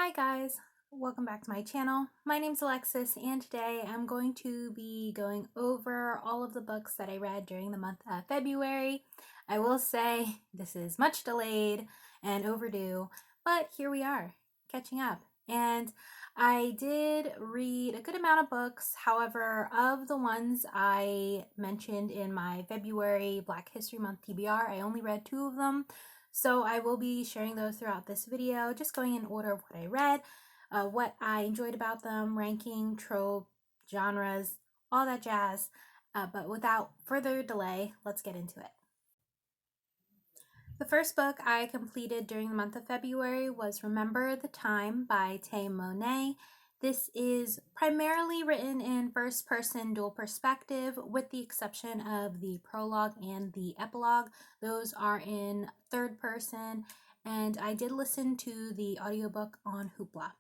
Hi guys, welcome back to my channel. My name's Alexis and today I'm going to be going over all of the books that I read during the month of February. I will say this is much delayed and overdue, but here we are, catching up. And I did read a good amount of books. However, of the ones I mentioned in my February Black History Month TBR, I only read 2 of them. So I will be sharing those throughout this video, just going in order of what I read, what I enjoyed about them, ranking, trope, genres, all that jazz. But without further delay, let's get into it. The first book I completed during the month of February was Remember the Time by Tay Monet. This is primarily written in first-person dual perspective with the exception of the prologue and the epilogue. Those are in third person, and I did listen to the audiobook on Hoopla.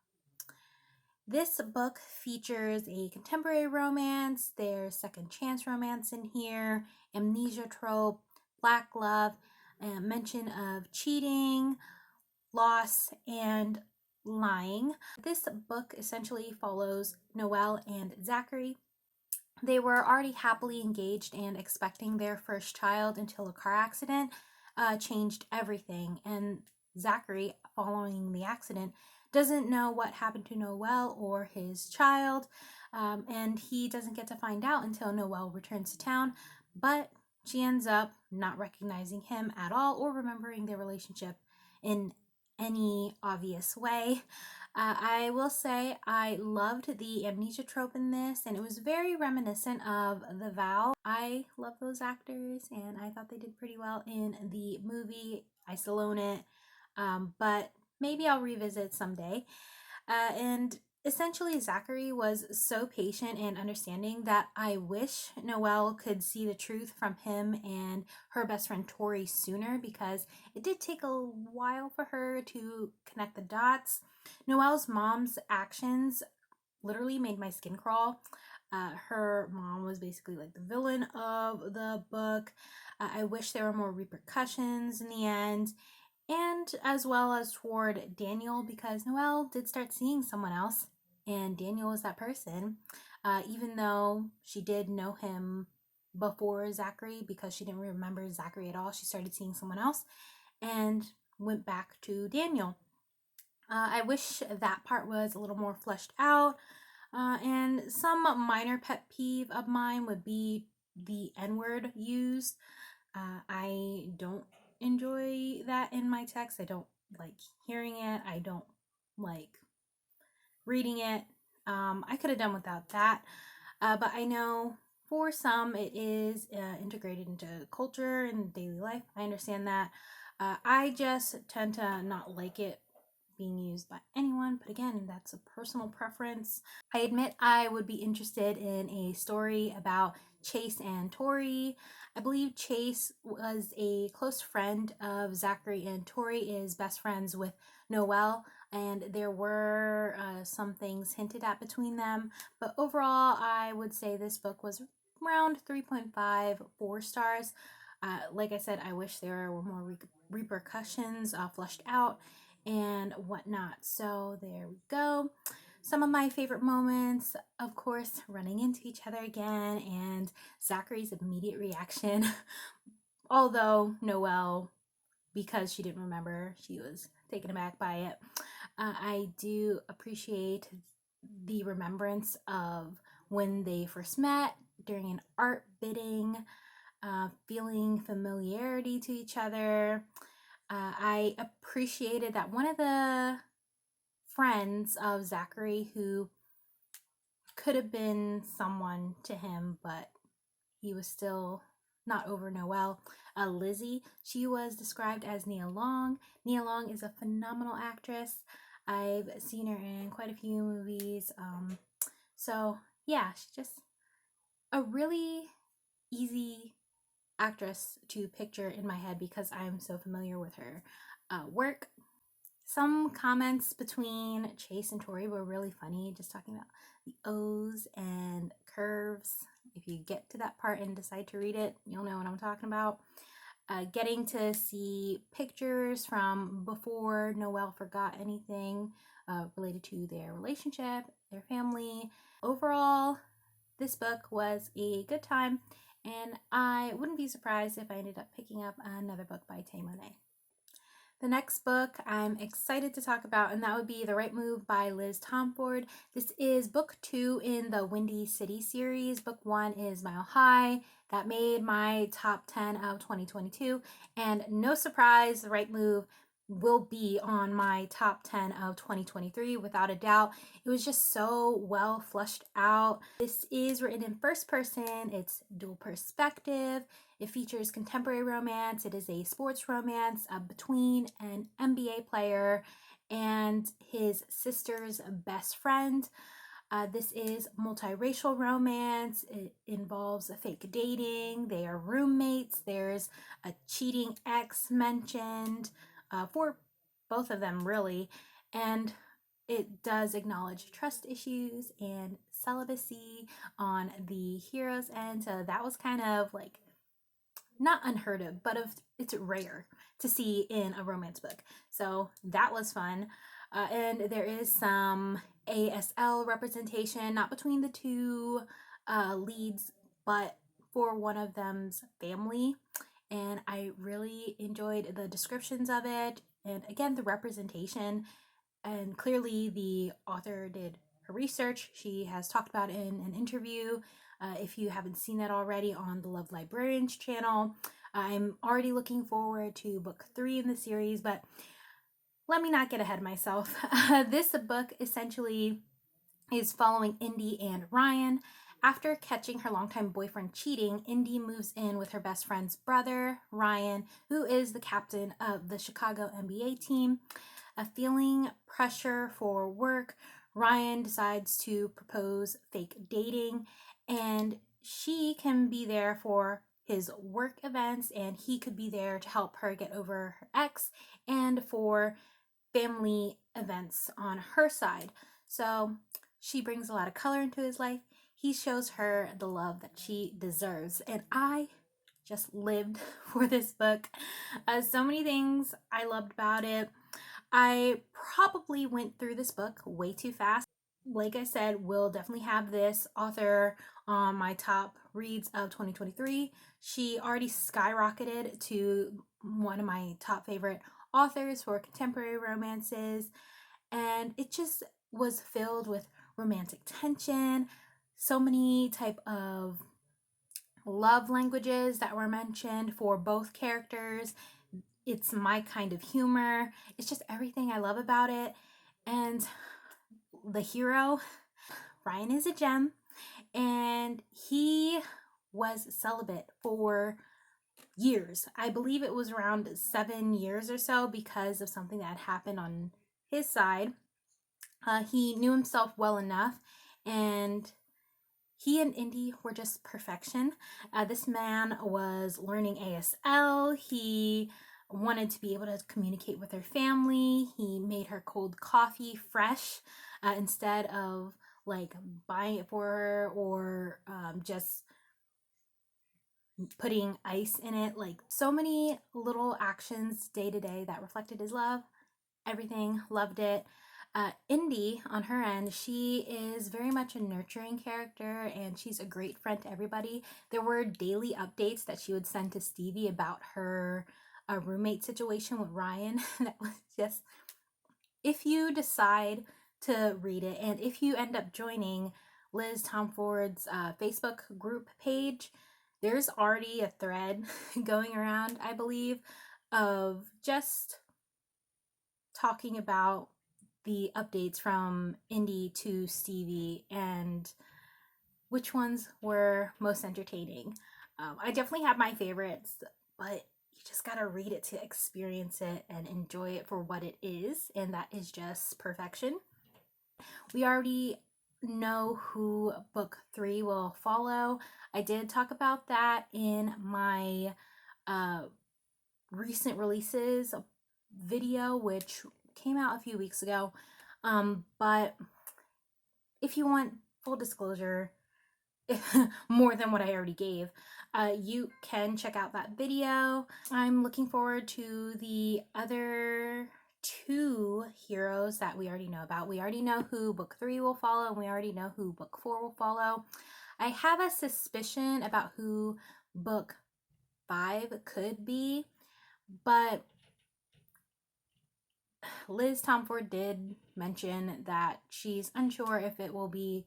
This book features a contemporary romance, there's second chance romance in here, amnesia trope, black love, mention of cheating, loss, and lying. This book essentially follows Noelle and Zachary. They were already happily engaged and expecting their first child until a car accident changed everything. And Zachary, following the accident, doesn't know what happened to Noelle or his child, and he doesn't get to find out until Noelle returns to town, but she ends up not recognizing him at all or remembering their relationship in any obvious way. I will say I loved the amnesia trope in this, and it was very reminiscent of The Vow. I love those actors, and I thought they did pretty well in the movie. I still own it, but maybe I'll revisit someday. And essentially, Zachary was so patient and understanding that I wish Noelle could see the truth from him and her best friend Tori sooner, because it did take a while for her to connect the dots. Noelle's mom's actions literally made my skin crawl. Her mom was basically like the villain of the book. I wish there were more repercussions in the end, and as well as toward Daniel, because Noelle did start seeing someone else, and Daniel was that person. Even though she did know him before Zachary, because she didn't remember Zachary at all, she started seeing someone else and went back to Daniel. I wish that part was a little more fleshed out. And some minor pet peeve of mine would be the N-word used. I don't enjoy that in my text. I don't like hearing it. I don't like reading it. I could have done without that. But I know for some it is integrated into culture and daily life. I understand that. I just tend to not like it being used by anyone, but again, that's a personal preference. I admit I would be interested in a story about Chase and Tori. I believe Chase was a close friend of Zachary, and Tori is best friends with Noelle, and there were some things hinted at between them, but overall I would say this book was around 3.5, 4 stars. Like I said, I wish there were more repercussions fleshed out and whatnot. So there we go. Some of my favorite moments, of course, running into each other again and Zachary's immediate reaction. Although Noelle, because she didn't remember, she was taken aback by it. I do appreciate the remembrance of when they first met during an art bidding, feeling familiarity to each other. I appreciated that one of the friends of Zachary, who could have been someone to him, but he was still not over Noelle, Lizzie, she was described as Nia Long. Nia Long is a phenomenal actress. I've seen her in quite a few movies. So yeah, she's just a really easy actress to picture in my head because I'm so familiar with her work. Some comments between Chase and Tori were really funny, just talking about the O's and curves. If you get to that part and decide to read it, you'll know what I'm talking about. getting to see pictures from before Noelle forgot anything related to their relationship, their family. Overall, this book was a good time, and I wouldn't be surprised if I ended up picking up another book by Tay Monet. The next book I'm excited to talk about, and that would be The Right Move by Liz Tomforde. This is book 2 in the Windy City series. Book 1 is Mile High. That made my top 10 of 2022. And no surprise, The Right Move will be on my top 10 of 2023 without a doubt. It was just so well fleshed out. This is written in first person. It's dual perspective. It features contemporary romance. It is a sports romance between an NBA player and his sister's best friend. This is multiracial romance. It involves a fake dating. They are roommates. There's a cheating ex mentioned for both of them, really. And it does acknowledge trust issues and celibacy on the hero's end. So that was kind of like not unheard of, but it's rare to see in a romance book. So that was fun. And there is some ASL representation, not between the two leads, but for one of them's family. And I really enjoyed the descriptions of it. And again, the representation. And clearly, the author did her research. She has talked about it in an interview. If you haven't seen that already on the Love Librarians channel, I'm already looking forward to book 3 in the series, but let me not get ahead of myself. This book essentially is following Indy and Ryan. After catching her longtime boyfriend cheating, Indy moves in with her best friend's brother, Ryan, who is the captain of the Chicago NBA team. Feeling pressure for work, Ryan decides to propose fake dating, and she can be there for his work events, and he could be there to help her get over her ex and for family events on her side. So she brings a lot of color into his life. He shows her the love that she deserves, and I just lived for this book. So many things I loved about it. I probably went through this book way too fast. Like I said, we'll definitely have this author on my top reads of 2023. She already skyrocketed to one of my top favorite authors for contemporary romances, and it just was filled with romantic tension, so many type of love languages that were mentioned for both characters. It's my kind of humor. It's just everything I love about it. And the hero, Ryan, is a gem, and he was celibate for years. I believe it was around 7 years or so because of something that happened on his side. He knew himself well enough, and he and Indy were just perfection. This man was learning ASL. He wanted to be able to communicate with her family. He made her cold coffee fresh instead of like buying it for her or just putting ice in it. Like so many little actions day to day that reflected his love. Everything, loved it. Indy, on her end, she is very much a nurturing character, and she's a great friend to everybody. There were daily updates that she would send to Stevie about her roommate situation with Ryan. That was just, if you decide to read it, and if you end up joining Liz Tomforde's Facebook group page, there's already a thread going around, I believe, of just talking about the updates from Indy to Stevie and which ones were most entertaining. I definitely have my favorites, but you just gotta read it to experience it and enjoy it for what it is, and that is just perfection. We already know who book 3 will follow. I did talk about that in my recent releases video, which came out a few weeks ago. But if you want full disclosure, more than what I already gave. You can check out that video. I'm looking forward to the other two heroes that we already know about. We already know who book 3 will follow, and we already know who book 4 will follow. I have a suspicion about who book 5 could be, but Liz Tomforde did mention that she's unsure if it will be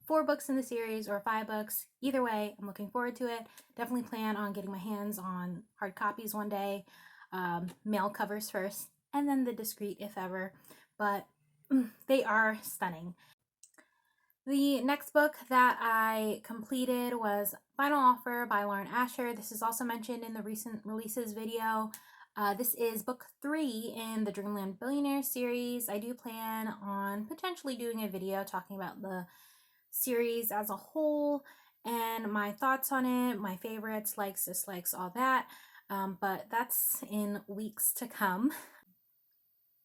4 books in the series or 5 books. Either way, I'm looking forward to it. Definitely plan on getting my hands on hard copies one day. Mail covers first, and then the discreet if ever. But they are stunning. The next book that I completed was Final Offer by Lauren Asher. This is also mentioned in the recent releases video. This is book 3 in the Dreamland Billionaire series. I do plan on potentially doing a video talking about the series as a whole and my thoughts on it, my favorites, likes, dislikes, all that. But that's in weeks to come.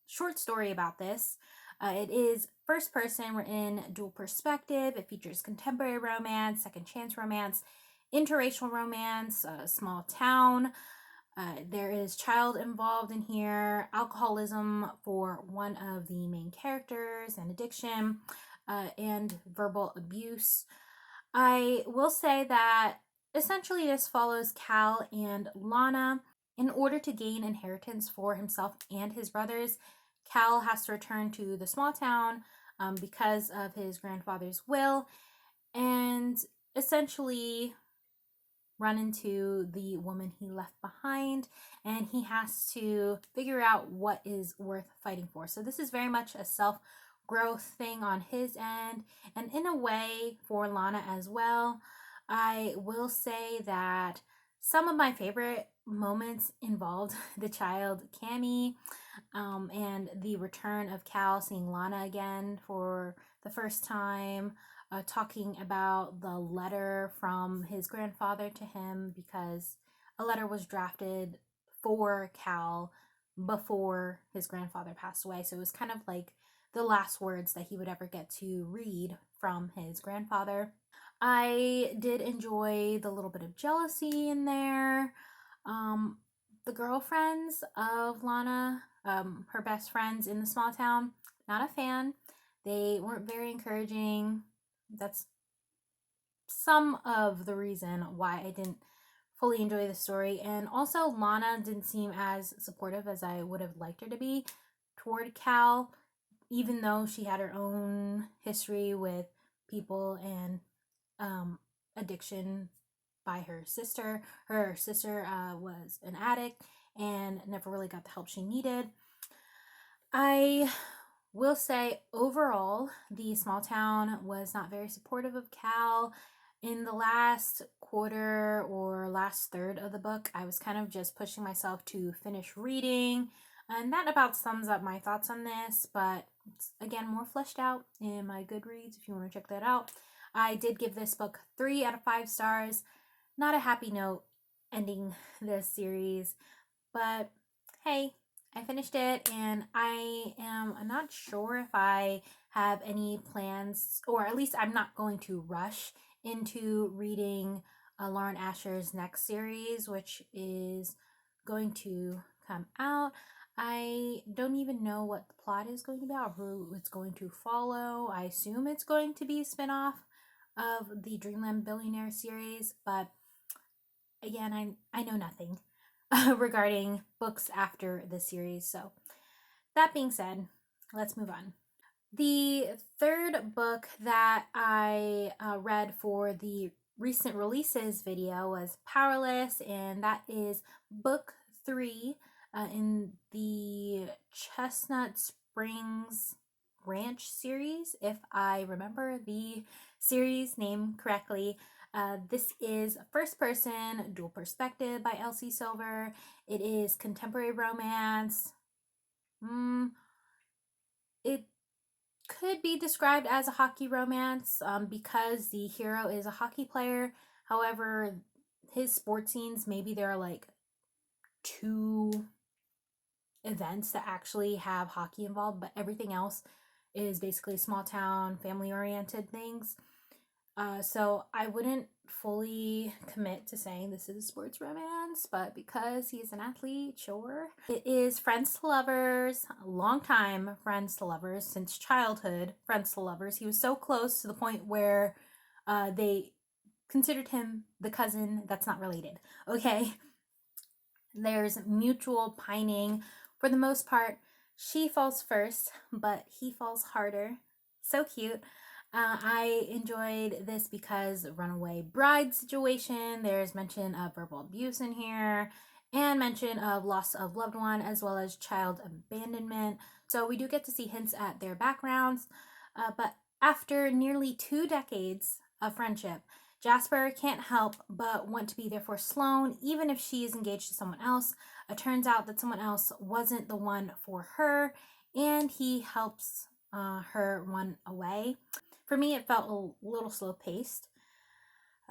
Short story about this. It is first person, written dual perspective. It features contemporary romance, second chance romance, interracial romance, small town. There is child involved in here, alcoholism for one of the main characters, and addiction, and verbal abuse. I will say that essentially this follows Cal and Lana. In order to gain inheritance for himself and his brothers, Cal has to return to the small town because of his grandfather's will, and essentially run into the woman he left behind, and he has to figure out what is worth fighting for. So this is very much a self-growth thing on his end, and in a way for Lana as well. I will say that some of my favorite moments involved the child Cammy, and the return of Cal seeing Lana again for the first time, talking about the letter from his grandfather to him, because a letter was drafted for Cal before his grandfather passed away. So it was kind of like the last words that he would ever get to read from his grandfather. I did enjoy the little bit of jealousy in there. The girlfriends of Lana, her best friends in the small town, not a fan. They weren't very encouraging. That's some of the reason why I didn't fully enjoy the story. And also, Lana didn't seem as supportive as I would have liked her to be toward Cal, even though she had her own history with people and addiction by her sister. Her sister was an addict and never really got the help she needed. I will say overall, the small town was not very supportive of Cal. In the last quarter or last third of the book, I was kind of just pushing myself to finish reading, and that about sums up my thoughts on this, but it's, again, more fleshed out in my Goodreads if you want to check that out. I did give this book 3 out of 5 stars. Not a happy note ending this series, but hey, I finished it, and I am not sure if I have any plans, or at least I'm not going to rush into reading Lauren Asher's next series, which is going to come out. I don't even know what the plot is going to be or who it's going to follow. I assume it's going to be a spinoff of the Dreamland Billionaire series, but again, I know nothing regarding books after the series. So that being said, let's move on. The third book that I read for the recent releases video was Powerless, and that is book 3 in the Chestnut Springs Ranch series, if I remember the series name correctly. This is first person, dual perspective by Elsie Silver. It is contemporary romance. It could be described as a hockey romance because the hero is a hockey player. However, his sports scenes, maybe there are like 2 events that actually have hockey involved, but everything else is basically small town, family oriented things. So I wouldn't fully commit to saying this is a sports romance, but because he's an athlete, sure. It is friends to lovers, long time friends to lovers, since childhood friends to lovers. He was so close to the point where they considered him the cousin that's not related. Okay, there's mutual pining. For the most part, she falls first, but he falls harder. So cute. I enjoyed this because runaway bride situation. There's mention of verbal abuse in here and mention of loss of loved one as well as child abandonment. So we do get to see hints at their backgrounds. But after nearly 2 decades of friendship, Jasper can't help but want to be there for Sloane, even if she is engaged to someone else. It turns out that someone else wasn't the one for her, and he helps her run away. For me, it felt a little slow paced.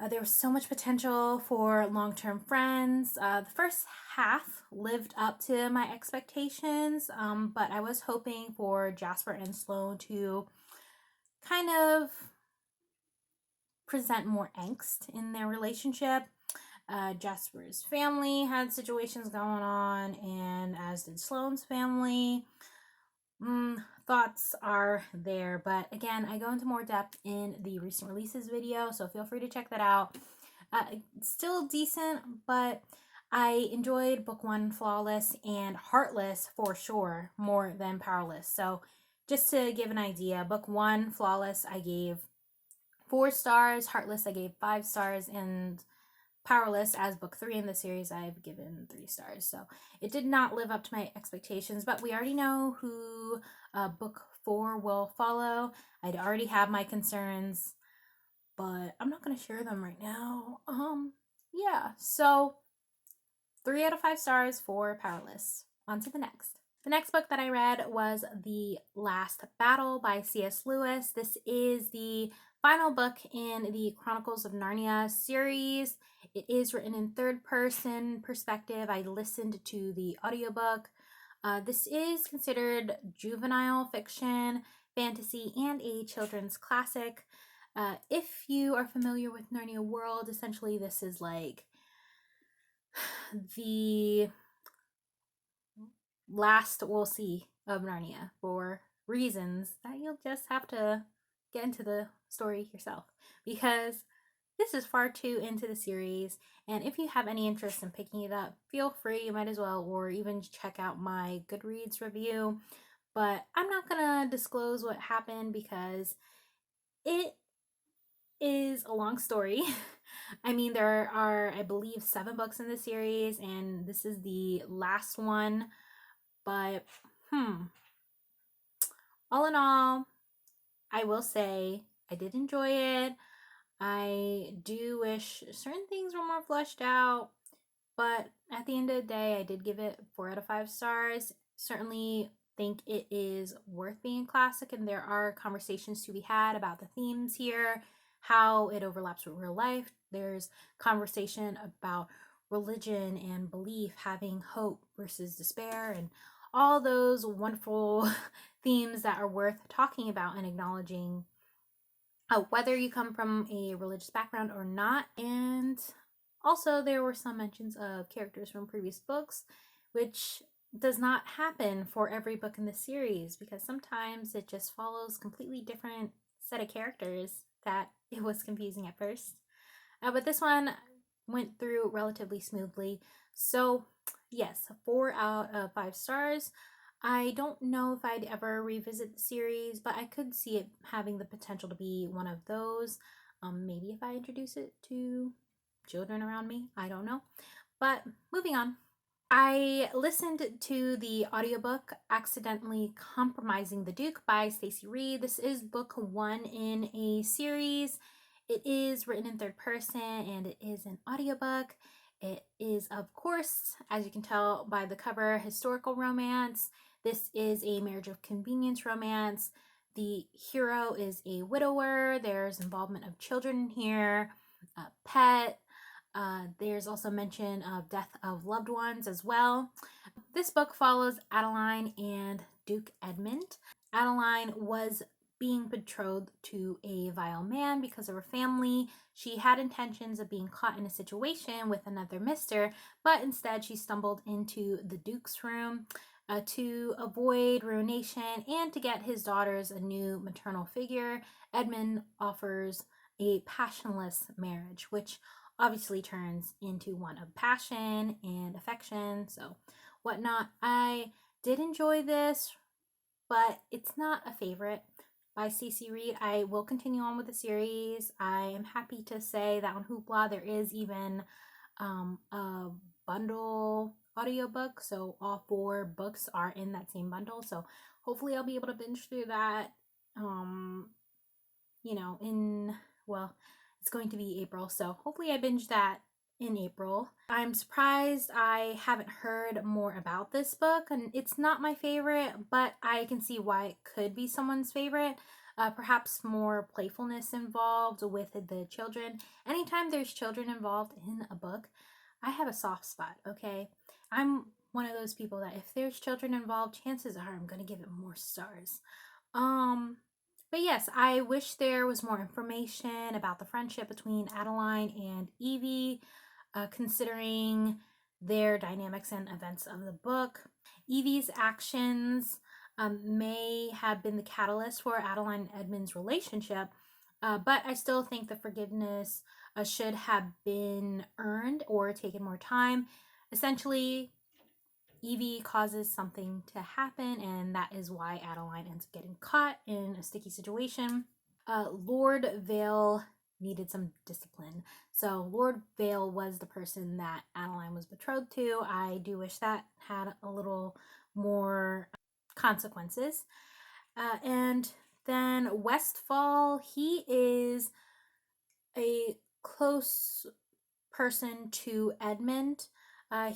There was so much potential for long term friends. The first half lived up to my expectations, but I was hoping for Jasper and Sloane to kind of present more angst in their relationship. Jasper's family had situations going on, and as did Sloane's family. Thoughts are there, but again, I go into more depth in the recent releases video, so feel free to check that out. Still decent, but I enjoyed book 1 Flawless and Heartless for sure more than Powerless. So just to give an idea, book 1 Flawless I gave 4 stars, Heartless I gave 5 stars, and Powerless as book 3 in the series I've given 3 stars. So it did not live up to my expectations, but we already know who book 4 will follow. I'd already have my concerns, but I'm not going to share them right now. Yeah, so 3 out of 5 stars for Powerless. On to the next. The next book that I read was The Last Battle by C.S. Lewis. This is the final book in the Chronicles of Narnia series. It is written in third person perspective. I listened to the audiobook. This is considered juvenile fiction, fantasy, and a children's classic. If you are familiar with Narnia World, essentially this is like the last we'll see of Narnia for reasons that you'll just have to get into the story yourself, because this is far too into the series, and if you have any interest in picking it up, feel free, you might as well, or even check out my Goodreads review. But I'm not gonna disclose what happened because it is a long story. I mean, there are, I believe, 7 books in the series, and this is the last one. But, all in all, I will say I did enjoy it. I do wish certain things were more fleshed out, but at the end of the day, I did give it 4 out of 5 stars. Certainly think it is worth being a classic, and there are conversations to be had about the themes here, how it overlaps with real life. There's conversation about religion and belief, having hope versus despair, and all those wonderful themes that are worth talking about and acknowledging, whether you come from a religious background or not. And also, there were some mentions of characters from previous books, which does not happen for every book in the series, because sometimes it just follows completely different set of characters that it was confusing at first. But this one went through relatively smoothly. So yes, 4 out of 5 stars. I don't know if I'd ever revisit the series, but I could see it having the potential to be one of those. Maybe if I introduce it to children around me, I don't know. But moving on. I listened to the audiobook Accidentally Compromising the Duke by Stacy Reid. This is book 1 in a series. It is written in third person and it is an audiobook. It is, of course, as you can tell by the cover, historical romance. This is a marriage of convenience romance. The hero is a widower. There's involvement of children here, a pet. There's also mention of death of loved ones as well. This book follows Adeline and Duke Edmund. Adeline was being betrothed to a vile man because of her family. She had intentions of being caught in a situation with another mister, but instead she stumbled into the Duke's room to avoid ruination and to get his daughters a new maternal figure. Edmund offers a passionless marriage, which obviously turns into one of passion and affection, so whatnot. I did enjoy this, but it's not a favorite by Stacy Reid. I will continue on with the series. I am happy to say that on Hoopla there is even a bundle audiobook, so all 4 books are in that same bundle, so hopefully I'll be able to binge through that well, it's going to be April, so hopefully I binge that in April. I'm surprised I haven't heard more about this book, and it's not my favorite, but I can see why it could be someone's favorite. Perhaps more playfulness involved with the children. Anytime there's children involved in a book, I have a soft spot, okay? I'm one of those people that if there's children involved, chances are I'm going to give it more stars. But yes, I wish there was more information about the friendship between Adeline and Evie, considering their dynamics and events of the book. Evie's actions may have been the catalyst for Adeline and Edmund's relationship, but I still think the forgiveness should have been earned or taken more time. Essentially, Evie causes something to happen, and that is why Adeline ends up getting caught in a sticky situation. Lord Vale needed some discipline. So Lord Vale was the person that Adeline was betrothed to. I do wish that had a little more consequences. And then Westfall, he is a close person to Edmund.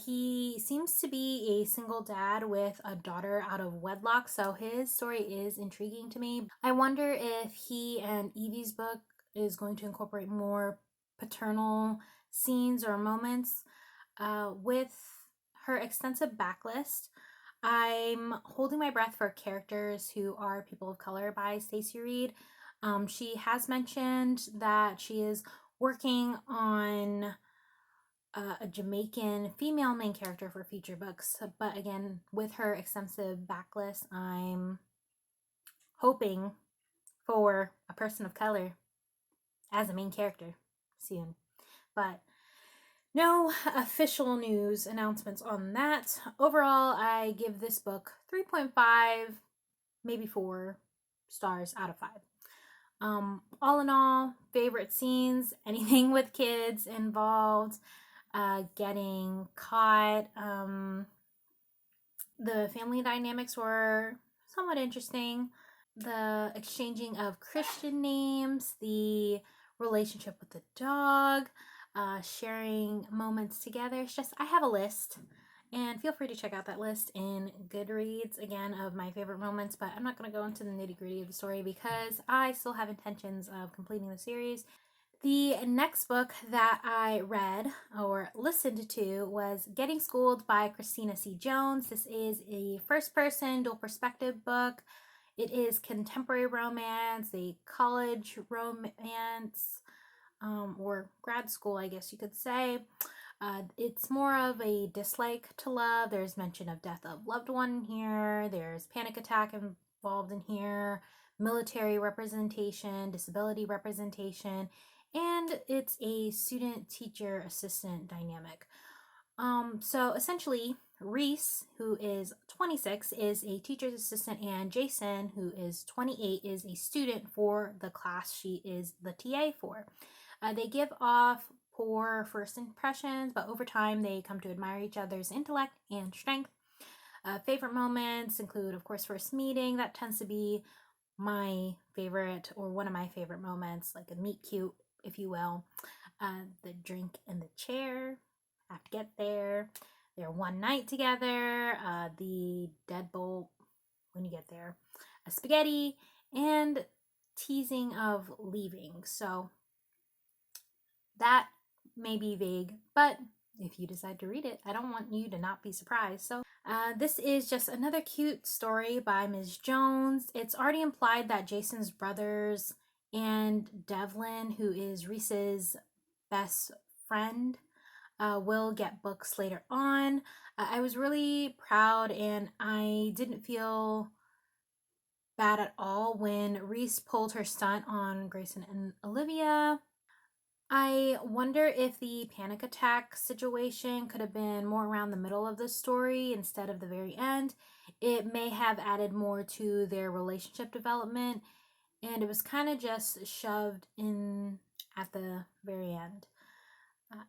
He seems to be a single dad with a daughter out of wedlock, so his story is intriguing to me. I wonder if he and Evie's book is going to incorporate more paternal scenes or moments. With her extensive backlist, I'm holding my breath for characters who are people of color by Stacy Reid. She has mentioned that she is working on a Jamaican female main character for future books, but again, with her extensive backlist, I'm hoping for a person of color as a main character soon. But no official news announcements on that. Overall, I give this book 3.5, maybe 4 stars out of 5. All in all, favorite scenes, anything with kids involved, getting caught. The family dynamics were somewhat interesting. The exchanging of Christian names, the relationship with the dog, sharing moments together. It's just, I have a list, and feel free to check out that list in Goodreads, again, of my favorite moments, but I'm not going to go into the nitty-gritty of the story because I still have intentions of completing the series. The next book that I read or listened to was Getting Schooled by Christina C. Jones. This is a first-person dual perspective book. It is contemporary romance, a college romance, or grad school, I guess you could say. It's more of a dislike to love. There's mention of death of loved one here. There's panic attack involved in here, military representation, disability representation, and it's a student-teacher assistant dynamic. So essentially, Reese, who is 26, is a teacher's assistant, and Jason, who is 28, is a student for the class she is the TA for. They give off poor first impressions, but over time they come to admire each other's intellect and strength. Favorite moments include, of course, first meeting. That tends to be my favorite, or one of my favorite moments, like a meet cute, if you will. The drink in the chair, have to get there. Their one night together, the deadbolt when you get there, a spaghetti, and teasing of leaving. So that may be vague, but if you decide to read it. I don't want you to not be surprised. So this is just another cute story by Ms. Jones. It's already implied that Jason's brothers and Devlin, who is Reese's best friend, will get books later on. I was really proud, and I didn't feel bad at all when Reese pulled her stunt on Grayson and Olivia. I wonder if the panic attack situation could have been more around the middle of the story instead of the very end. It may have added more to their relationship development, and it was kind of just shoved in at the very end.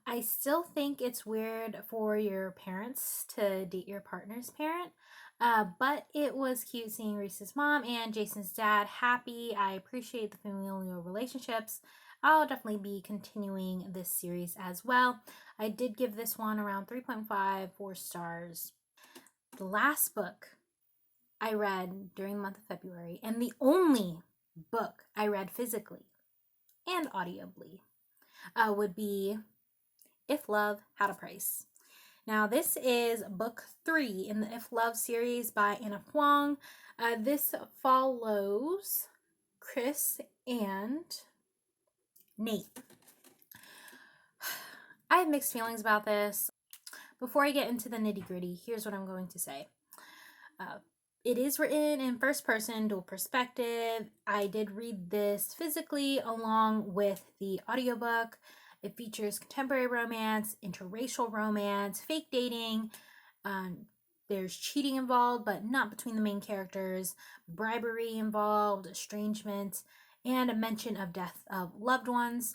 I still think it's weird for your parents to date your partner's parent, but it was cute seeing Reese's mom and Jason's dad happy. I appreciate the familial relationships. I'll definitely be continuing this series as well. I did give this one around 3.5, 4 stars. The last book I read during the month of February, and the only book I read physically and audibly, would be If Love Had a Price. Now, this is book 3 in the If Love series by Anna Huang. This follows Chris and Nate. I have mixed feelings about this. Before I get into the nitty-gritty, here's what I'm going to say. It is written in first person, dual perspective. I did read this physically along with the audiobook. It features contemporary romance, interracial romance, fake dating. There's cheating involved, but not between the main characters, bribery involved, estrangement, and a mention of death of loved ones.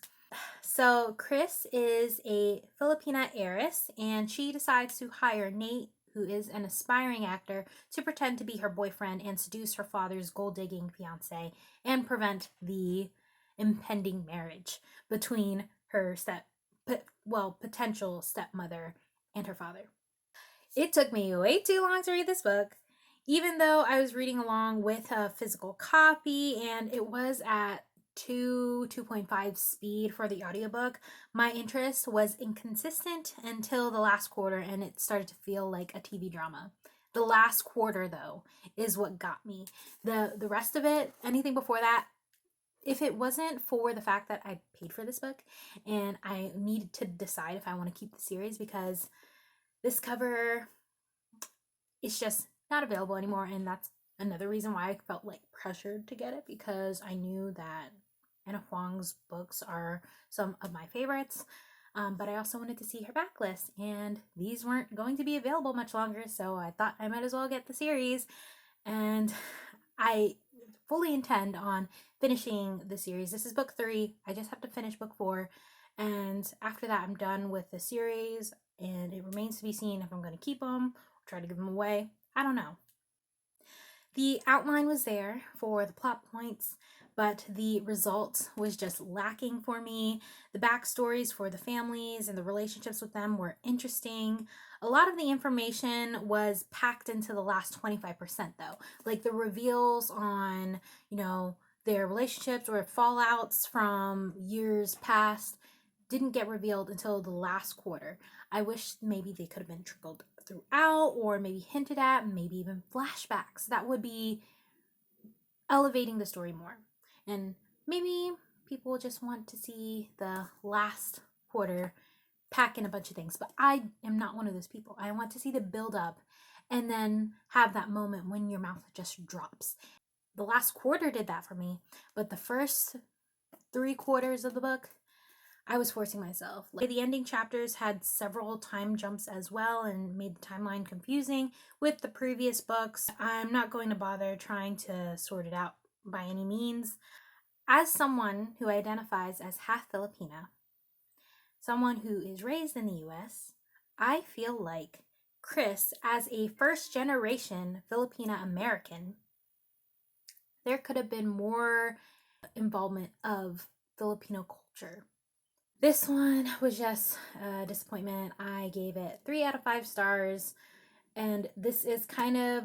So Chris is a Filipina heiress, and she decides to hire Nate, who is an aspiring actor, to pretend to be her boyfriend and seduce her father's gold-digging fiance and prevent the impending marriage between her potential stepmother and her father. It took me way too long to read this book, even though I was reading along with a physical copy and it was at 2.5 speed for the audiobook. My interest was inconsistent until the last quarter, and it started to feel like a TV drama. The last quarter, though, is what got me. The rest of it, anything before that, if it wasn't for the fact that I paid for this book and I needed to decide if I want to keep the series, because this cover is just not available anymore, and that's another reason why I felt like pressured to get it, because I knew that Anna Huang's books are some of my favorites, but I also wanted to see her backlist, and these weren't going to be available much longer, so I thought I might as well get the series, and I fully intend on finishing the series. This is book 3. I just have to finish book 4, and after that I'm done with the series, and it remains to be seen if I'm going to keep them or try to give them away. I don't know. The outline was there for the plot points, but the result was just lacking for me. The backstories for the families and the relationships with them were interesting. A lot of the information was packed into the last 25%, though. Like the reveals on, their relationships or fallouts from years past didn't get revealed until the last quarter. I wish maybe they could have been trickled throughout, or maybe hinted at, maybe even flashbacks. That would be elevating the story more. And maybe people just want to see the last quarter pack in a bunch of things, but I am not one of those people. I want to see the build up and then have that moment when your mouth just drops. The last quarter did that for me, but the first 3 quarters of the book, I was forcing myself. Like, the ending chapters had several time jumps as well and made the timeline confusing with the previous books. I'm not going to bother trying to sort it out by any means. As someone who identifies as half Filipina, someone who is raised in the US, I feel like Chris, as a first-generation Filipina American, there could have been more involvement of Filipino culture. This one was just a disappointment. I gave it 3 out of 5 stars, and this is kind of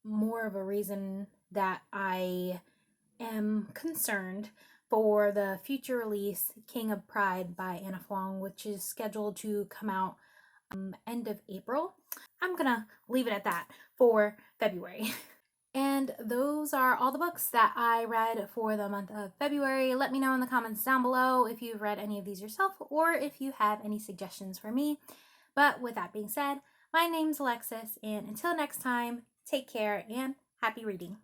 more of a reason that I am concerned for the future release, King of Pride by Anna Huang, which is scheduled to come out end of April. I'm gonna leave it at that for February. And those are all the books that I read for the month of February. Let me know in the comments down below if you've read any of these yourself or if you have any suggestions for me. But with that being said, my name's Alexis, and until next time, take care and happy reading.